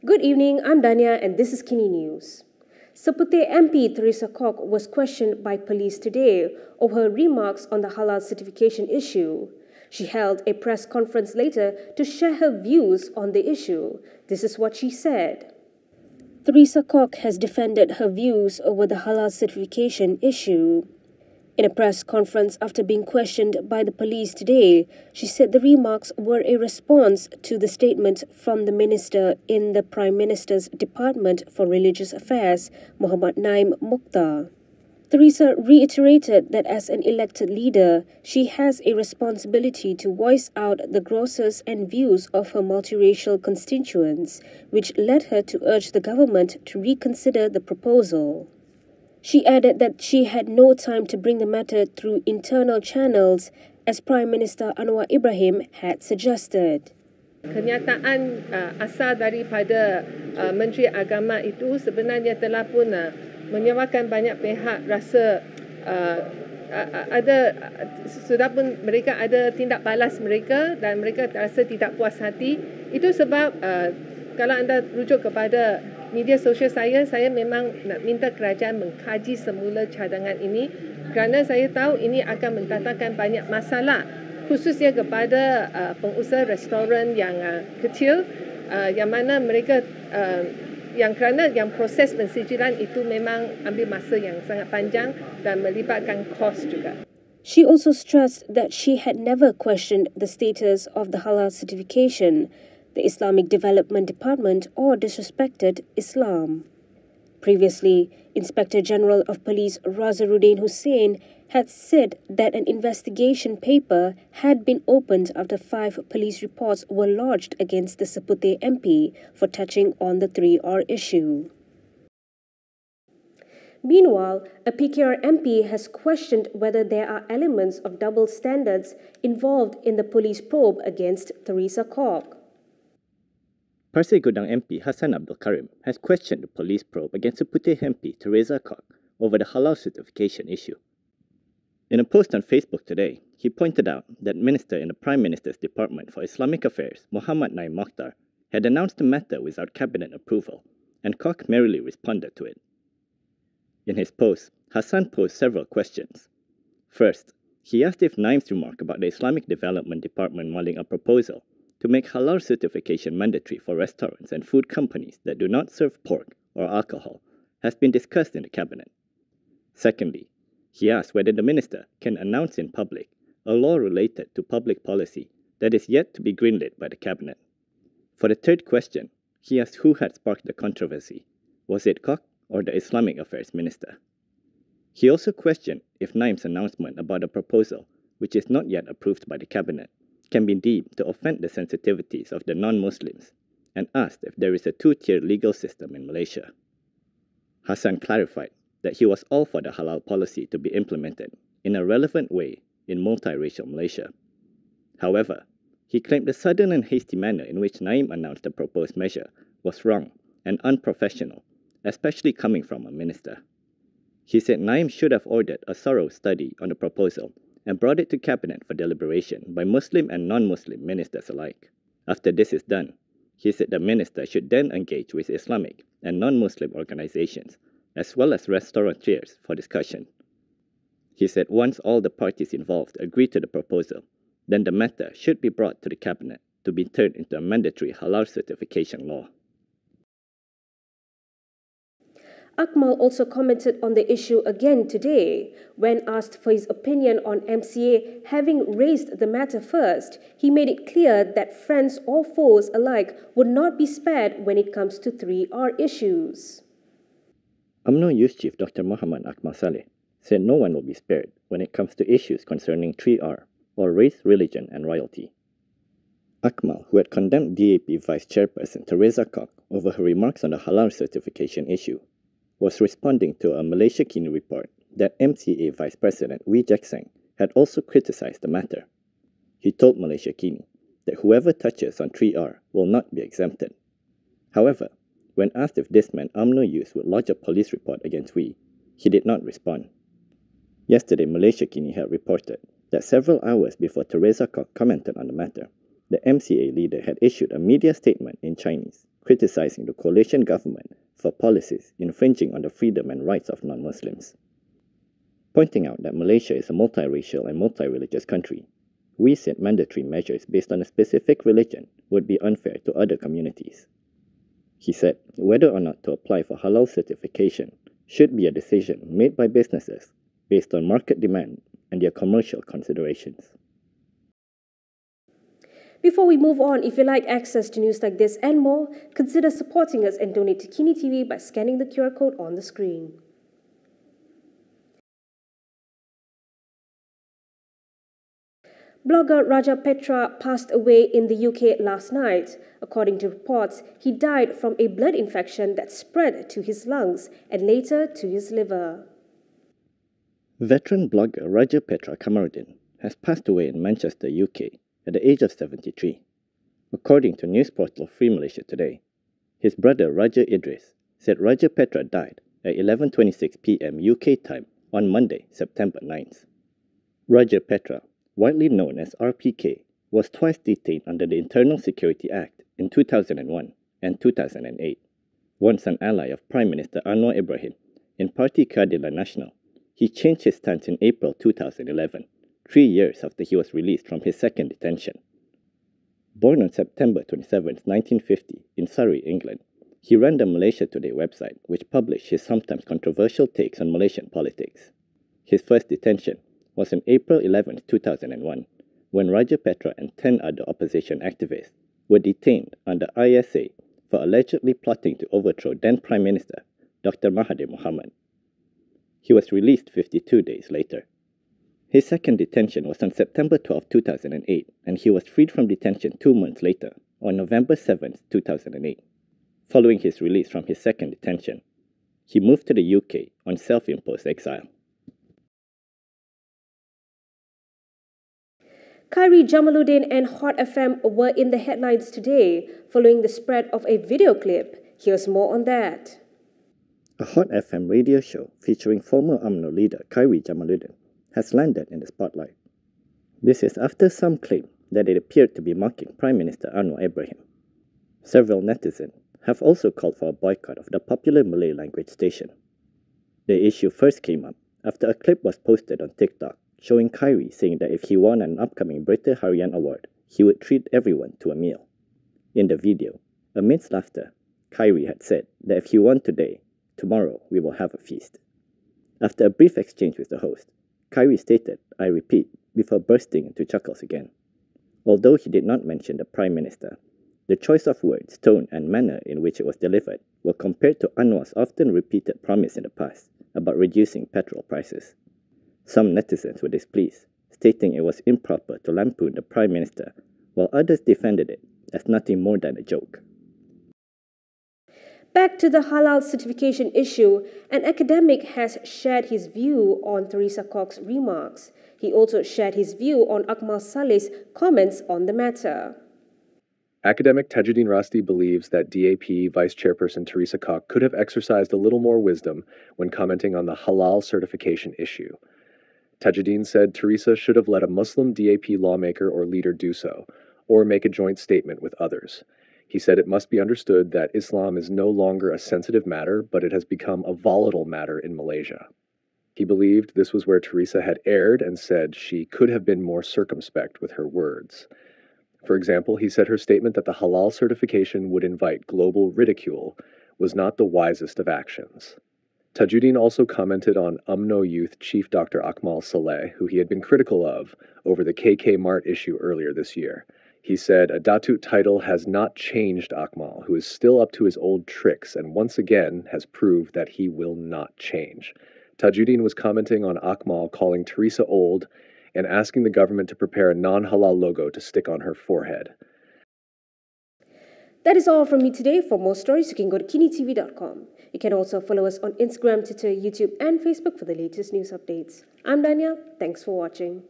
Good evening, I'm Dania and this is KiniNews. Seputeh MP Teresa Kok was questioned by police today over her remarks on the halal certification issue. She held a press conference later to share her views on the issue. This is what she said. Teresa Kok has defended her views over the halal certification issue. In a press conference after being questioned by the police today, she said the remarks were a response to the statement from the minister in the Prime Minister's Department for Religious Affairs, Mohd Na'im Mokhtar. Teresa reiterated that as an elected leader, she has a responsibility to voice out the grosses and views of her multiracial constituents, which led her to urge the government to reconsider the proposal. She added that she had no time to bring the matter through internal channels, as Prime Minister Anwar Ibrahim had suggested. Kenyataan asal daripada Menteri Agama itu sebenarnya telah pun menyebabkan banyak pihak rasa sudah pun mereka ada tindak balas mereka dan mereka rasa tidak puas hati. Itu sebab kalau anda rujuk kepada media sosial saya memang nak minta kerajaan mengkaji semula cadangan ini kerana saya tahu ini akan mendatangkan banyak masalah khususnya kepada pengusaha restoran yang kecil yang mana mereka yang proses pensijilan itu memang ambil masa yang sangat panjang dan melibatkan kos juga. She also stressed that she had never questioned the status of the halal certification, the Islamic Development Department, or disrespected Islam. Previously, Inspector General of Police Razaruddin Hussain had said that an investigation paper had been opened after 5 police reports were lodged against the Seputeh MP for touching on the 3R issue. Meanwhile, a PKR MP has questioned whether there are elements of double standards involved in the police probe against Teresa Kok. Pasir Gudang MP Hassan Abdul Karim has questioned the police probe against Seputeh MP Teresa Kok over the halal certification issue. In a post on Facebook today, he pointed out that Minister in the Prime Minister's Department for Islamic Affairs, Mohd Na'im Mokhtar, had announced the matter without cabinet approval, and Kok merely responded to it. In his post, Hassan posed several questions. First, he asked if Naim's remark about the Islamic Development Department wanting a proposal to make halal certification mandatory for restaurants and food companies that do not serve pork or alcohol has been discussed in the cabinet. Secondly, he asked whether the minister can announce in public a law related to public policy that is yet to be greenlit by the cabinet. For the third question, he asked who had sparked the controversy. Was it Kok or the Islamic Affairs Minister? He also questioned if Naim's announcement about a proposal, which is not yet approved by the cabinet, can be deemed to offend the sensitivities of the non-Muslims, and asked if there is a two-tier legal system in Malaysia. Hassan clarified that he was all for the halal policy to be implemented in a relevant way in multiracial Malaysia. However, he claimed the sudden and hasty manner in which Na'im announced the proposed measure was wrong and unprofessional, especially coming from a minister. He said Na'im should have ordered a thorough study on the proposal and brought it to cabinet for deliberation by Muslim and non-Muslim ministers alike. After this is done, he said the minister should then engage with Islamic and non-Muslim organizations, as well as restaurateurs, for discussion. He said once all the parties involved agree to the proposal, then the matter should be brought to the cabinet to be turned into a mandatory halal certification law. Akmal also commented on the issue again today. When asked for his opinion on MCA having raised the matter first, he made it clear that friends or foes alike would not be spared when it comes to 3R issues. UMNO Youth Chief Dr. Muhammad Akmal Saleh said no one will be spared when it comes to issues concerning 3R, or race, religion and royalty. Akmal, who had condemned DAP Vice Chairperson Teresa Kok over her remarks on the halal certification issue, was responding to a Malaysia Kini report that MCA Vice President Wee Jack-Seng had also criticized the matter. He told Malaysia Kini that whoever touches on 3R will not be exempted. However, when asked if this meant UMNO Youth would lodge a police report against Wee, he did not respond. Yesterday, Malaysia Kini had reported that several hours before Teresa Kok commented on the matter, the MCA leader had issued a media statement in Chinese criticizing the coalition government for policies infringing on the freedom and rights of non-Muslims. Pointing out that Malaysia is a multiracial and multi-religious country, we said mandatory measures based on a specific religion would be unfair to other communities. He said whether or not to apply for halal certification should be a decision made by businesses based on market demand and their commercial considerations. Before we move on, if you like access to news like this and more, consider supporting us and donate to KiniTv by scanning the QR code on the screen. Blogger Raja Petra passed away in the UK last night. According to reports, he died from a blood infection that spread to his lungs and later to his liver. Veteran blogger Raja Petra Kamaruddin has passed away in Manchester, UK at the age of 73. According to news portal Free Malaysia Today, his brother Raja Idris said Raja Petra died at 11:26 p.m. UK time on Monday, September 9th. Raja Petra, widely known as RPK, was twice detained under the Internal Security Act in 2001 and 2008. Once an ally of Prime Minister Anwar Ibrahim in Parti Keadilan Nasional, he changed his stance in April 2011, 3 years after he was released from his second detention. Born on September 27, 1950, in Surrey, England, he ran the Malaysia Today website, which published his sometimes controversial takes on Malaysian politics. His first detention was on April 11, 2001, when Raja Petra and 10 other opposition activists were detained under ISA for allegedly plotting to overthrow then Prime Minister Dr. Mahathir Mohamad. He was released 52 days later. His second detention was on September 12, 2008, and he was freed from detention 2 months later, on November 7, 2008. Following his release from his second detention, he moved to the UK on self-imposed exile. Karim Jamaluddin and Hot FM were in the headlines today following the spread of a video clip. Here's more on that. A Hot FM radio show featuring former UMNO leader Karim Jamaluddin has landed in the spotlight. This is after some claim that it appeared to be mocking Prime Minister Anwar Ibrahim. Several netizens have also called for a boycott of the popular Malay language station. The issue first came up after a clip was posted on TikTok showing Karim saying that if he won an upcoming Berita Harian award, he would treat everyone to a meal. In the video, amidst laughter, Karim had said that if he won today, tomorrow we will have a feast. After a brief exchange with the host, Karim stated, "I repeat," before bursting into chuckles again. Although he did not mention the Prime Minister, the choice of words, tone and manner in which it was delivered were compared to Anwar's often repeated promise in the past about reducing petrol prices. Some netizens were displeased, stating it was improper to lampoon the Prime Minister, while others defended it as nothing more than a joke. Back to the halal certification issue, an academic has shared his view on Teresa Kok's remarks. He also shared his view on Akmal Saleh's comments on the matter. Academic Tajuddin Rasti believes that DAP Vice Chairperson Teresa Kok could have exercised a little more wisdom when commenting on the halal certification issue. Tajuddin said Teresa should have let a Muslim DAP lawmaker or leader do so, or make a joint statement with others. He said it must be understood that Islam is no longer a sensitive matter, but it has become a volatile matter in Malaysia. He believed this was where Teresa had erred and said she could have been more circumspect with her words. For example, he said her statement that the halal certification would invite global ridicule was not the wisest of actions. Tajuddin also commented on UMNO Youth Chief Dr. Akmal Saleh, who he had been critical of over the KK Mart issue earlier this year. He said a Datut title has not changed Akmal, who is still up to his old tricks and once again has proved that he will not change. Tajuddin was commenting on Akmal calling Teresa old and asking the government to prepare a non-halal logo to stick on her forehead. That is all from me today. For more stories, you can go to KiniTv.com. You can also follow us on Instagram, Twitter, YouTube, and Facebook for the latest news updates. I'm Danya. Thanks for watching.